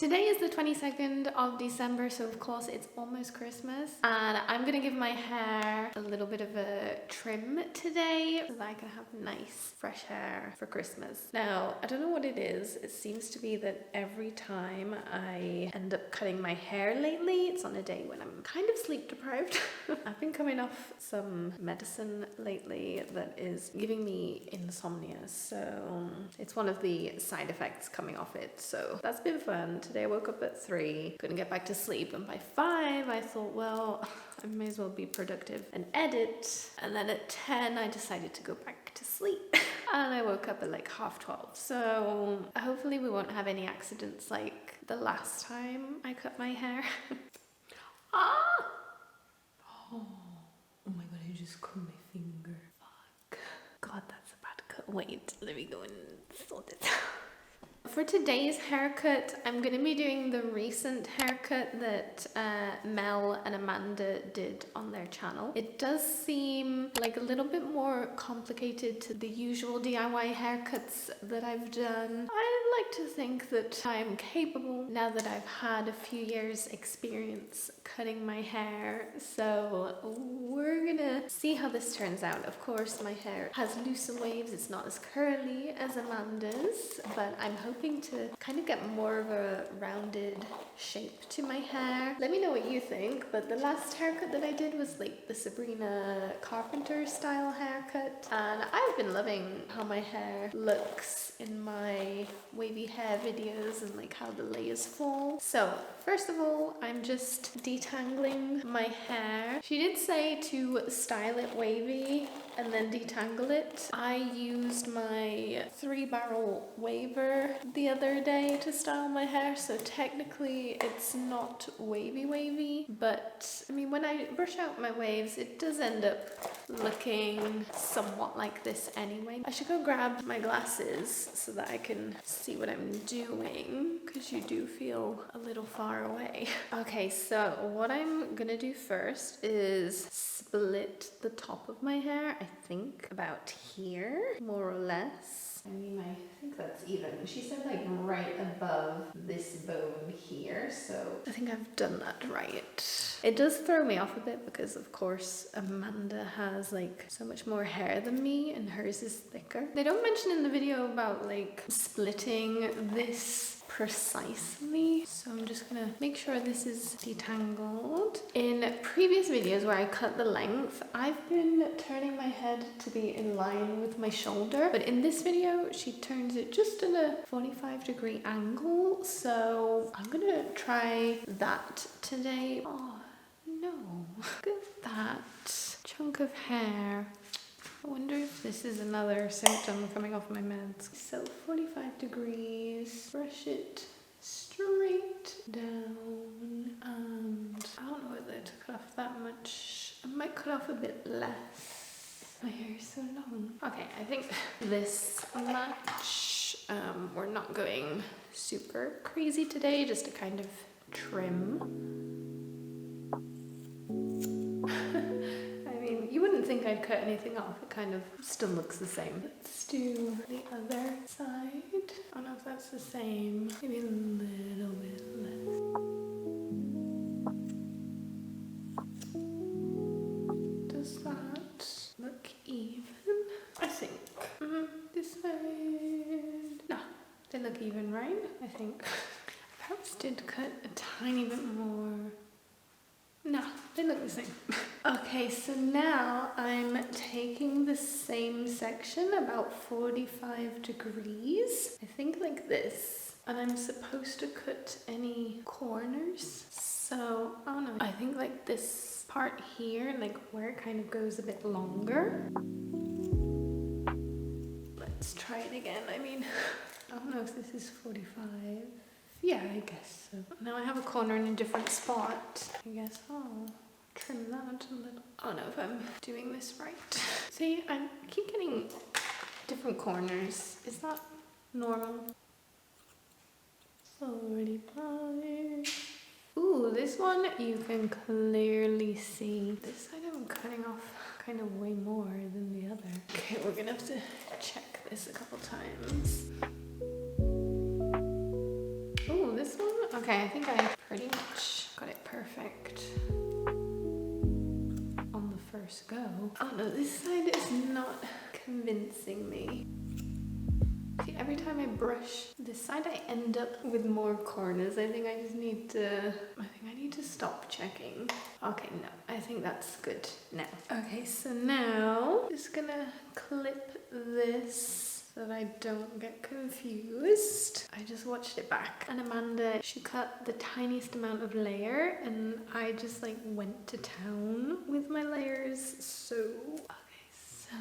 Today is the 22nd of December, so of course it's almost Christmas, and I'm gonna give my hair a little bit of a trim today so that I can have nice fresh hair for Christmas. Now, I don't know what it is. It seems to be that every time I end up cutting my hair lately, it's on a day when I'm kind of sleep deprived. I've been coming off some medicine lately that is giving me insomnia, so it's one of the side effects coming off it, so that's been fun. Today I woke up at 3, couldn't get back to sleep, and by 5 I thought, well, I may as well be productive and edit, and then at 10 I decided to go back to sleep. And I woke up at like 11:30, so hopefully we won't have any accidents like the last time I cut my hair. Ah! Oh my god, I just cut my finger. Fuck. God, that's a bad cut. Wait, let me go and sort it out. For today's haircut, I'm going to be doing the recent haircut that Mel and Amanda did on their channel. It does seem like a little bit more complicated to the usual DIY haircuts that I've done. I like to think that I'm capable now that I've had a few years experience cutting my hair, so we're gonna see how this turns out. Of course, my hair has looser waves, it's not as curly as Amanda's, but I'm hoping to kind of get more of a rounded shape to my hair. Let me know what you think, but the last haircut that I did was like the Sabrina Carpenter style haircut, and I've been loving how my hair looks in my wavy hair videos and like how the layers fall. So first of all, I'm just detangling my hair. She did say to style it wavy and then detangle it. I used my 3-barrel waver the other day to style my hair, so technically it's not wavy, but I mean, when I brush out my waves, it does end up looking somewhat like this anyway. I should go grab my glasses so that I can see what I'm doing, because you do feel a little far away. Okay, so what I'm gonna do first is split the top of my hair, I think about here, more or less. I mean, I think that's even. She said like right above this bone here, so I think I've done that right. It does throw me off a bit because of course Amanda has like so much more hair than me and hers is thicker. They don't mention in the video about like splitting this precisely, so I'm just gonna make sure this is detangled. In previous videos where I cut the length, I've been turning my head to be in line with my shoulder, but in this video she turns it just at a 45-degree angle, so I'm gonna try that today. Oh no, look at that chunk of hair. I wonder if this is another symptom coming off my meds. So 45 degrees, brush it straight down, and I don't know whether to cut off that much. I might cut off a bit less. My hair is so long. Okay, I think this much. We're not going super crazy today, just a kind of trim. You wouldn't think I'd cut anything off, it kind of still looks the same. Let's do the other side. I don't know if that's the same, maybe a little bit less. Does that look even? I think. This side. No, they look even, right? I think. I perhaps did cut a tiny bit more. No, they look the same. Okay, so now I'm taking the same section, about 45 degrees, I think like this, and I'm supposed to cut any corners. So, I don't know, I think like this part here, like where it kind of goes a bit longer. Let's try it again. I mean, I don't know if this is 45. Yeah, I guess so. Now I have a corner in a different spot. I guess I'll trim that a little. I don't know if I'm doing this right. See, I keep getting different corners. Is that normal? 45. Ooh, this one you can clearly see. This side I'm cutting off kind of way more than the other. Okay, we're gonna have to check this a couple times. Oh, this one Okay, I think I pretty much got it perfect on the first go. Oh no, this side is not convincing me. See, every time I brush this side, I end up with more corners. I think I need to stop checking. Okay, no, I think that's good now. Okay, so now just gonna clip this so that I don't get confused. I just watched it back and Amanda, she cut the tiniest amount of layer and I just like went to town with my layers. So, okay, so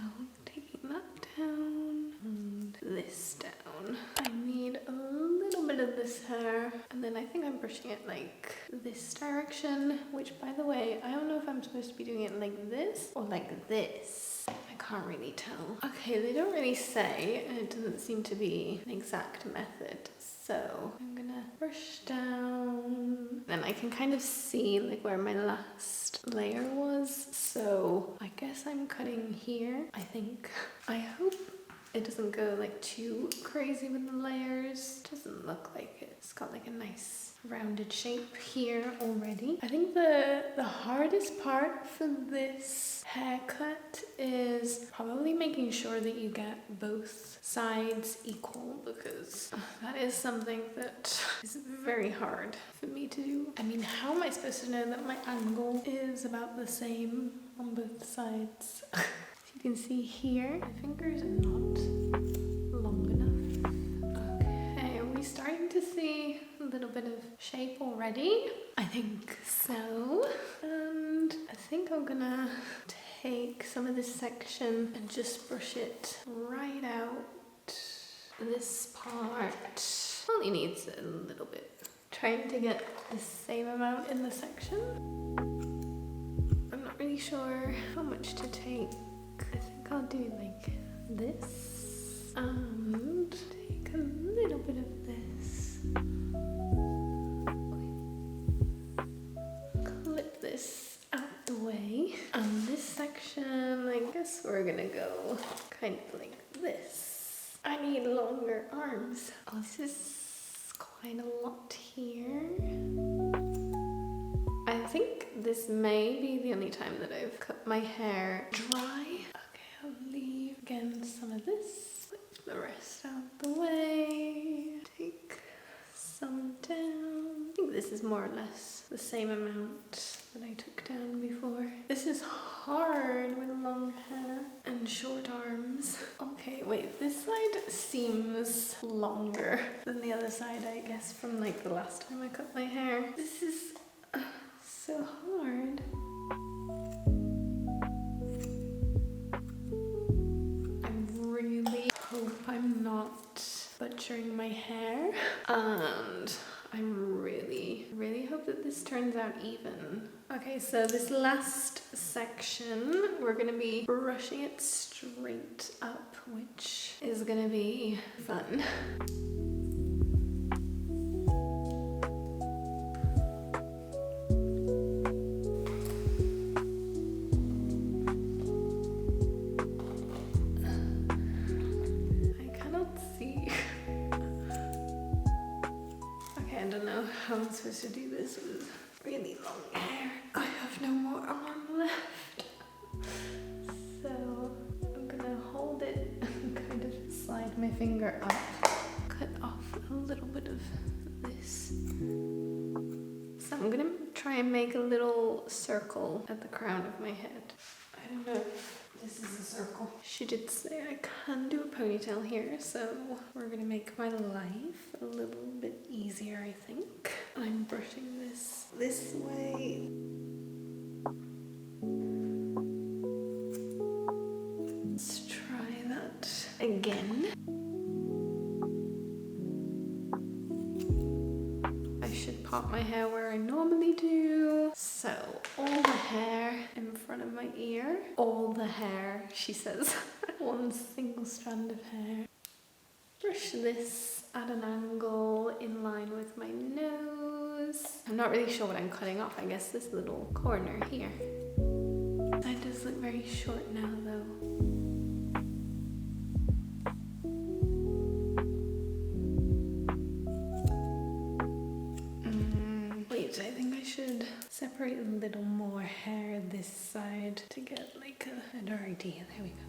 taking that down and this down. I need a little bit of this hair and then I think I'm brushing it like this direction, which by the way, I don't know if I'm supposed to be doing it like this or like this. I can't really tell. Okay, they don't really say and it doesn't seem to be an exact method. So I'm gonna brush down. Then I can kind of see like where my last layer was. So I guess I'm cutting here, I think. I hope it doesn't go like too crazy with the layers. Doesn't look like it. It's got like a nice rounded shape here already. I think the hardest part for this haircut is probably making sure that you get both sides equal, because that is something that is very hard for me to do. I mean, how am I supposed to know that my angle is about the same on both sides? As you can see here, my fingers are not long enough. Okay, are we starting to see a little bit of shape already? I think so. And I think I'm gonna take some of this section and just brush it right out. This part only needs a little bit. Trying to get the same amount in the section. I'm not really sure how much to take. I think I'll do like this and take a little bit of this. Clip this out the way. And this section, I guess we're gonna go kind of like this. I need longer arms. Oh, this is quite a lot here. I think this may be the only time that I've cut my hair dry. Okay, I'll leave again some of this. Flip the rest out the way. Take some down. I think this is more or less the same amount that I took down before. This is hard with long hair and short arms. Okay, wait, this side seems longer than the other side, I guess, from like the last time I cut my hair. This is so hard. I really hope I'm not butchering my hair, and I really hope that this turns out even. Okay, so this last section, we're gonna be brushing it straight up, which is gonna be fun. How I'm supposed to do this with really long hair. I have no more arm left. So I'm gonna hold it and kind of slide my finger up. Cut off a little bit of this. So I'm gonna try and make a little circle at the crown of my head. I don't know if this is a circle. She did say I can do a ponytail here, so we're gonna make my life a little bit easier, I think. I'm brushing this way. Let's try that again. I should pop my hair where I normally do. So all the hair in front of my ear. All the hair, she says. One single strand of hair. Brush this at an angle in line with my nose. I'm not really sure what I'm cutting off. I guess this little corner here. That does look very short now though. separate a little more hair this side to get like a better idea. There we go.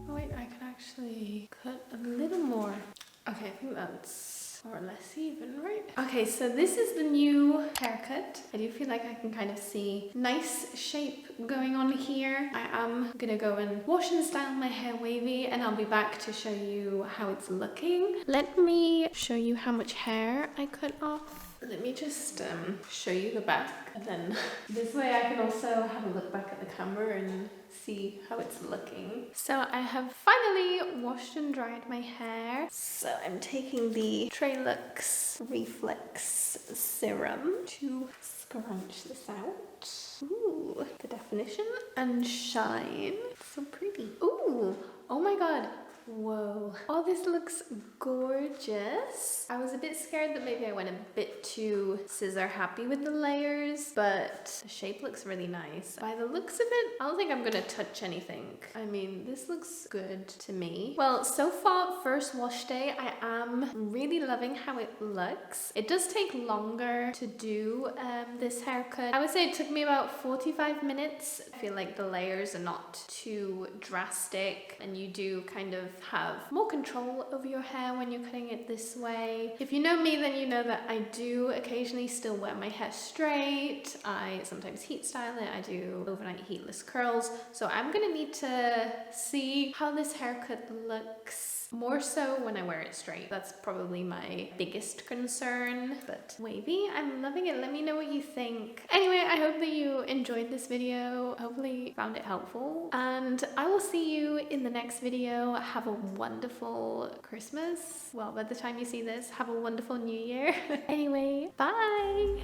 Oh wait, I can actually cut a little more. Okay, I think that's more or less even, right? Okay, so this is the new haircut. I do feel like I can kind of see nice shape going on here. I am gonna go and wash and style my hair wavy, and I'll be back to show you how it's looking. Let me show you how much hair I cut off. Let me just show you the back, and then this way I can also have a look back at the camera and see how it's looking. So I have finally washed and dried my hair. So I'm taking the Trelux Reflex Serum to scrunch this out. Ooh, the definition and shine. So pretty. Ooh, oh my god. Whoa. Oh, this looks gorgeous. I was a bit scared that maybe I went a bit too scissor happy with the layers, but the shape looks really nice. By the looks of it, I don't think I'm gonna touch anything. I mean, this looks good to me. Well, so far, first wash day, I am really loving how it looks. It does take longer to do this haircut. I would say it took me about 45 minutes. I feel like the layers are not too drastic, and you do kind of have more control over your hair when you're cutting it this way. If you know me, then you know that I do occasionally still wear my hair straight. I sometimes heat style it. I do overnight heatless curls. So I'm gonna need to see how this haircut looks more so when I wear it straight. That's probably my biggest concern, but wavy, I'm loving it. Let me know what you think. Anyway, I hope that you enjoyed this video. Hopefully found it helpful, and I will see you in the next video. Have a wonderful Christmas. Well, by the time you see this, have a wonderful New Year. Anyway, bye.